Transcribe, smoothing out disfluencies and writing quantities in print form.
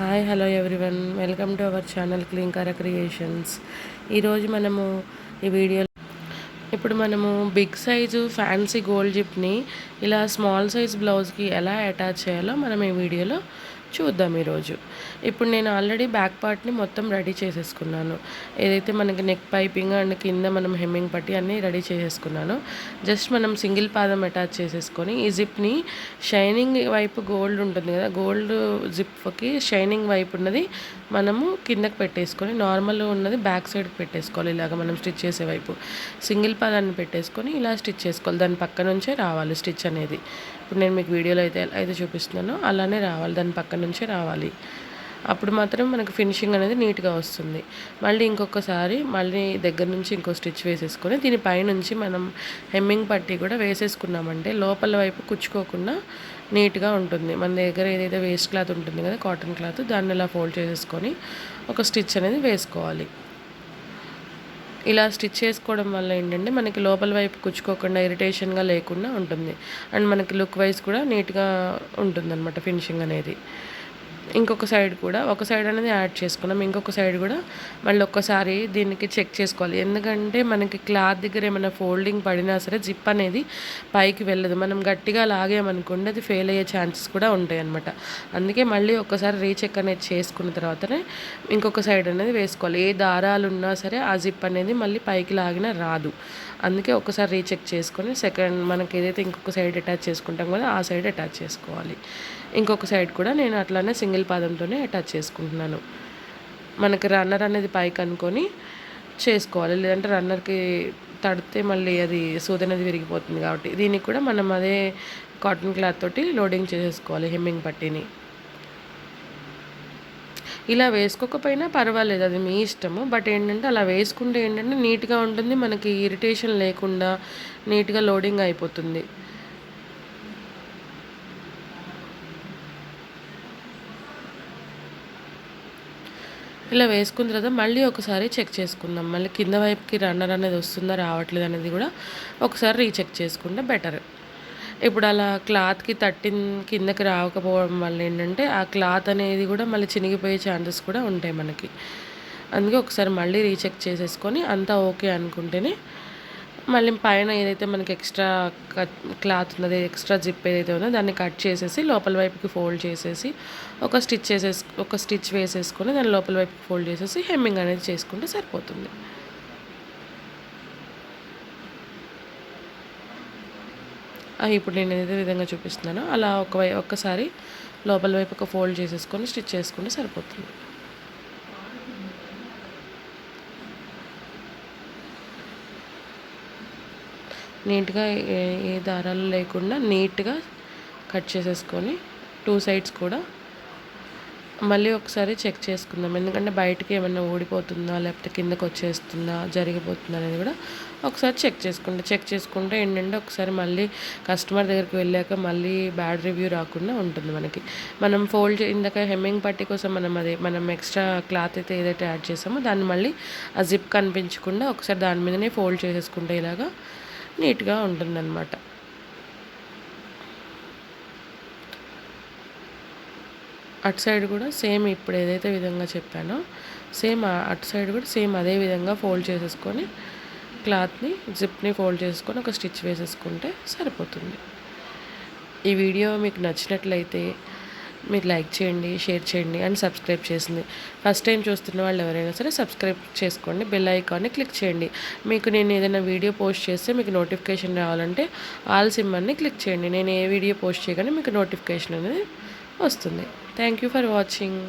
Hi hello everyone, welcome to our channel Klinkaara creations. ఈరోజు మనము ఈ వీడియో ఇప్పుడు మనము బిగ్ సైజు ఫ్యాన్సీ గోల్డ్ జిప్ని ఇలా స్మాల్ సైజ్ బ్లౌజ్కి ఎలా అటాచ్ చేయాలో మనం ఈ వీడియోలో చూద్దాం. ఈరోజు ఇప్పుడు నేను ఆల్రెడీ బ్యాక్ పార్ట్ని మొత్తం రెడీ చేసేసుకున్నాను. ఏదైతే మనకి నెక్ పైపింగ్ అండ్ కింద మనం హెమ్మింగ్ పట్టి అన్నీ రెడీ చేసేసుకున్నాను. జస్ట్ మనం సింగిల్ పాదం అటాచ్ చేసేసుకొని ఈ జిప్ని షైనింగ్ వైపు గోల్డ్ ఉంటుంది కదా, గోల్డ్ జిప్కి షైనింగ్ వైపు ఉన్నది మనము కిందకి పెట్టేసుకొని నార్మల్ ఉన్నది బ్యాక్ సైడ్కి పెట్టేసుకోవాలి. ఇలాగ మనం స్టిచ్ చేసే వైపు సింగిల్ పాదాన్ని పెట్టేసుకొని ఇలా స్టిచ్ చేసుకోవాలి. దాని పక్క నుంచే రావాలి స్టిచ్ అనేది. ఇప్పుడు నేను మీకు వీడియోలో అయితే చూపిస్తున్నానో అలానే రావాలి, దాని పక్క నుంచే రావాలి. అప్పుడు మాత్రం మనకు ఫినిషింగ్ అనేది నీట్గా వస్తుంది. మళ్ళీ ఇంకొకసారి మళ్ళీ దగ్గర నుంచి ఇంకో స్టిచ్ వేసేసుకొని దీనిపైనుంచి మనం హెమ్మింగ్ పట్టి కూడా వేసేసుకున్నామంటే లోపల వైపు కుచ్చుకోకుండా నీట్గా ఉంటుంది. మన దగ్గర ఏదైతే వేస్ట్ క్లాత్ ఉంటుంది కదా, కాటన్ క్లాత్, దాన్ని ఇలా ఫోల్డ్ చేసేసుకొని ఒక స్టిచ్ అనేది వేసుకోవాలి. ఇలా స్టిచ్ చేసుకోవడం వల్ల ఏంటంటే మనకి లోపల వైపు కుచ్చుకోకుండా ఇరిటేషన్గా లేకుండా ఉంటుంది. అండ్ మనకి లుక్ వైజ్ కూడా నీట్గా ఉంటుందన్నమాట ఫినిషింగ్ అనేది. ఇంకొక సైడ్ కూడా ఒక సైడ్ అనేది యాడ్ చేసుకున్నాం. ఇంకొక సైడ్ కూడా మళ్ళీ ఒక్కసారి దీనికి చెక్ చేసుకోవాలి. ఎందుకంటే మనకి క్లాత్ దగ్గర ఏమైనా ఫోల్డింగ్ పడినా సరే జిప్ అనేది పైకి వెళ్ళదు. మనం గట్టిగా లాగామనుకోండి అది ఫెయిల్ అయ్యే ఛాన్సెస్ కూడా ఉంటాయి అన్నమాట. అందుకే మళ్ళీ ఒక్కసారి రీచెక్ అనేది చేసుకున్న తర్వాతనే ఇంకొక సైడ్ అనేది వేసుకోవాలి. ఏ దారాలు ఉన్నా సరే ఆ జిప్ అనేది మళ్ళీ పైకి లాగినా రాదు. అందుకే ఒకసారి రీచెక్ చేసుకొని సెకండ్ మనకి ఏదైతే ఇంకొక సైడ్ అటాచ్ చేసుకుంటాం కదా ఆ సైడ్ అటాచ్ చేసుకోవాలి. ఇంకొక సైడ్ కూడా నేను అట్లానే సింగిల్ పాదంతోనే అటాచ్ చేసుకుంటున్నాను. మనకి రన్నర్ అనేది పైకి అనుకొని చేసుకోవాలి, లేదంటే రన్నర్కి తడితే మళ్ళీ అది సూది అనేది విరిగిపోతుంది. కాబట్టి దీనికి కూడా మనం అదే కాటన్ క్లాత్ తోటి లోడింగ్ చేసేసుకోవాలి హెమ్మింగ్ పట్టీని. ఇలా వేసుకోకపోయినా పర్వాలేదు, అది మీ ఇష్టము. బట్ ఏంటంటే అలా వేసుకుంటే ఏంటంటే నీట్గా ఉంటుంది, మనకి ఇరిటేషన్ లేకుండా నీట్గా లోడింగ్ అయిపోతుంది. ఇలా వేసుకున్న తర్వాత మళ్ళీ ఒకసారి చెక్ చేసుకుందాం. మళ్ళీ కింద వైపుకి రన్నర్ అనేది వస్తుందా రావట్లేదు అనేది కూడా ఒకసారి రీచెక్ చేసుకుంటే బెటర్. ఇప్పుడు అలా క్లాత్కి కిందకి రాకపోవడం వల్ల ఏంటంటే ఆ క్లాత్ అనేది కూడా మళ్ళీ చినిగిపోయే ఛాన్సెస్ కూడా ఉంటాయి మనకి. అందుకే ఒకసారి మళ్ళీ రీచెక్ చేసేసుకొని అంతా ఓకే అనుకుంటేనే మళ్ళీ పైన ఏదైతే మనకి ఎక్స్ట్రా క్లాత్ ఉన్నది, ఎక్స్ట్రా జిప్ ఏదైతే ఉందో దాన్ని కట్ చేసేసి లోపల వైపుకి ఫోల్డ్ చేసేసి ఒక స్టిచ్ వేసేసుకొని దాన్ని లోపల వైపుకి ఫోల్డ్ చేసేసి హెమ్మింగ్ అనేది చేసుకుంటే సరిపోతుంది. ఇప్పుడు నేను ఏదైతే విధంగా చూపిస్తున్నానో అలా ఒక్కసారి లోపల వైపు ఒక ఫోల్డ్ చేసేసుకొని స్టిచ్ చేసుకుంటే సరిపోతుంది. నీట్గా ఏ దారాలు లేకుండా నీట్గా కట్ చేసేసుకొని 2 సైడ్స్ కూడా మళ్ళీ ఒకసారి చెక్ చేసుకుందాం. ఎందుకంటే బయటికి ఏమైనా ఊడిపోతుందా లేకపోతే కిందకు వచ్చేస్తుందా జరిగిపోతుందా అనేది కూడా ఒకసారి చెక్ చేసుకుంటే ఏంటంటే ఒకసారి మళ్ళీ కస్టమర్ దగ్గరికి వెళ్ళాక మళ్ళీ బ్యాడ్ రివ్యూ రాకుండా ఉంటుంది మనకి. మనం ఇందాక హెమ్మింగ్ పట్టీ కోసం మనం ఎక్స్ట్రా క్లాత్ అయితే ఏదైతే యాడ్ చేసామో దాన్ని మళ్ళీ ఆ జిప్ కనిపించకుండా ఒకసారి దాని మీదనే ఫోల్డ్ చేసేసుకుంటే ఇలాగా నీట్గా ఉంటుందన్నమాట. అటు సైడ్ కూడా సేమ్ ఇప్పుడు ఏదైతే విధంగా చెప్పానో సేమ్ అటు సైడ్ కూడా సేమ్ అదే విధంగా ఫోల్డ్ చేసేసుకొని క్లాత్ని జిప్ని ఫోల్డ్ చేసుకొని ఒక స్టిచ్ వేసేసుకుంటే సరిపోతుంది. ఈ వీడియో మీకు నచ్చినట్లయితే మీరు లైక్ చేయండి, షేర్ చేయండి అండ్ సబ్స్క్రైబ్ చేసింది. ఫస్ట్ టైం చూస్తున్న వాళ్ళు ఎవరైనా సరే సబ్స్క్రైబ్ చేసుకోండి, బెల్ ఐకాన్ని క్లిక్ చేయండి. మీకు నేను ఏదైనా వీడియో పోస్ట్ చేస్తే మీకు నోటిఫికేషన్ రావాలంటే ఆల్ సింబల్ని క్లిక్ చేయండి. నేను ఏ వీడియో పోస్ట్ చేయగానే మీకు నోటిఫికేషన్ అనేది వస్తుంది. Thank you for watching.